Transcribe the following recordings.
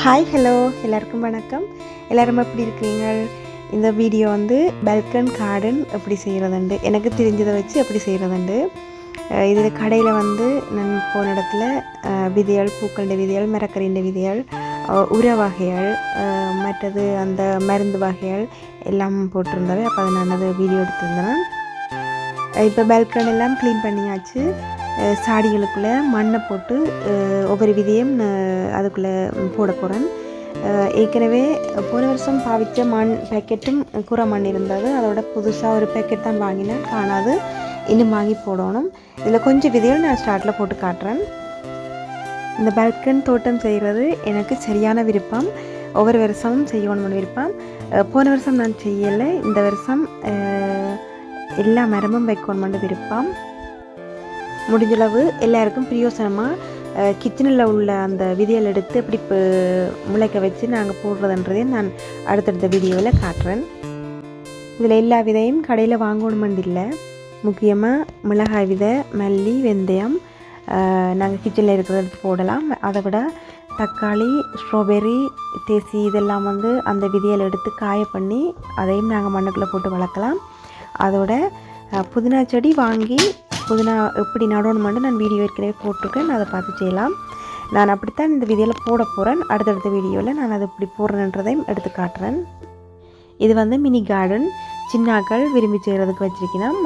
Hi hello எல்லாருக்கும் வணக்கம். எல்லோரும் எப்படி இருக்கிறீங்க? இந்த வீடியோ வந்து பால்கன் கார்டன் எப்படி செய்கிறதுண்டு எனக்கு தெரிஞ்சதை வச்சு எப்படி செய்கிறதுண்டு. இதில் கடையில் வந்து நான் போன இடத்துல விதைகள், பூக்கள விதைகள், மரக்கறிண்ட விதைகள், உர வகைகள், மற்றது அந்த மருந்து வகைகள் எல்லாம் போட்டிருந்தவை. அப்போ அதை நான் அதை வீடியோ எடுத்திருந்தேன். இப்போ பால்கன் எல்லாம் க்ளீன் பண்ணியாச்சு. சாடிகளுக்குள்ளே மண்ணை போட்டு ஒவ்வொரு விதையும் அதுக்குள்ளே போட போகிறேன். ஏற்கனவே போன வருஷம் பாவித்த மண் பேக்கெட்டும் குறை மண் இருந்தது. அதோட புதுசாக ஒரு பேக்கெட் தான் வாங்கினேன், காணாது. இன்னும் வாங்கி போடணும். இதில் கொஞ்சம் விதைகள் நான் ஸ்டார்ட்டில் போட்டு காட்டுறேன். இந்த பால்கன் தோட்டம் செய்கிறது எனக்கு சரியான விருப்பம். ஒவ்வொரு வருஷமும் செய்யணும்னு விருப்பம். போன வருஷம் நான் செய்யலை, இந்த வருஷம் எல்லா மரமும் வைக்கணும்னு விருப்பம். முடிஞ்சளவு எல்லாருக்கும் பிரயோசனமாக கிச்சனில் உள்ள அந்த விதைகள் எடுத்து எப்படி முளைக்க வச்சு நாங்கள் போடுறதுன்றதையும் நான் அடுத்தடுத்த வீடியோவில் காட்டுறேன். இதில் எல்லா விதையும் கடையில் வாங்கணுமெண்டு இல்லை. முக்கியமாக மிளகாய் விதை, மல்லி, வெந்தயம் நாங்கள் கிச்சனில் இருக்கிறத எடுத்து போடலாம். அதை விட தக்காளி, ஸ்ட்ராபெர்ரி, தேசி இதெல்லாம் வந்து அந்த விதையில் எடுத்து காய பண்ணி அதையும் நாங்கள் மண்ணுக்குள்ளே போட்டு வளர்க்கலாம். அதோட புதினா செடி வாங்கி புதினா எப்படி நடணுமெண்டு நான் வீடியோ ஏற்கனவே போட்டிருக்கேன், அதை பார்த்து செய்யலாம். நான் அப்படித்தான் இந்த விதையில் போட போகிறேன். அடுத்தடுத்த வீடியோவில் நான் அதை எப்படி போடுறேன்றதையும் எடுத்து காட்டுறேன். இது வந்து மினி கார்டன், சின்னாக்கள் விரும்பி செய்கிறதுக்கு வச்சுருக்கணும்.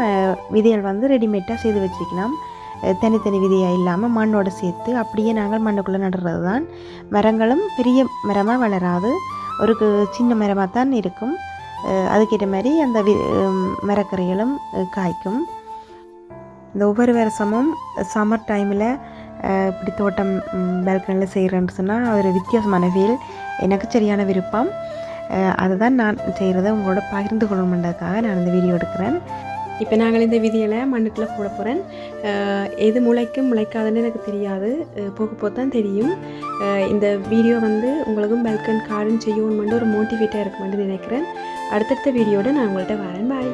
விதைகள் வந்து ரெடிமேடாக செய்து வச்சுருக்கணும். தனித்தனி விதையாக இல்லாமல் மண்ணோடு சேர்த்து அப்படியே நாங்கள் மண்ணுக்குள்ளே நடுறது தான். மரங்களும் பெரிய மரமாக வளராது, ஒரு சின்ன மரமாக தான் இருக்கும். அதுக்கேற்ற மாதிரி அந்த மரக்கறிகளும் காய்க்கும். இந்த ஒவ்வொரு வருஷமும் சம்மர் டைமில் இப்படி தோட்டம் பால்கனியில் செய்கிறேன்னு சொன்னால் அது ஒரு வித்தியாசமான ஃபீல். எனக்கு சரியான விருப்பம். அதை தான் நான் செய்கிறத உங்களோட பகிர்ந்து கொள்ளணுன்றதுக்காக நான் இந்த வீடியோ எடுக்கிறேன். இப்போ நாங்கள் இந்த விதியில் மண்ணுக்குள்ளே போட போகிறேன். எது முளைக்கும் முளைக்காதுன்னு எனக்கு தெரியாது, போக போக தான் தெரியும். இந்த வீடியோ வந்து உங்களுக்கும் பால்கன் கார்டன் செய்யணுமெண்டு ஒரு மோட்டிவேட்டாக இருக்குமென்று நினைக்கிறேன். அடுத்தடுத்த வீடியோட நான் உங்கள்கிட்ட வரேன். பாய்.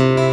பாய்.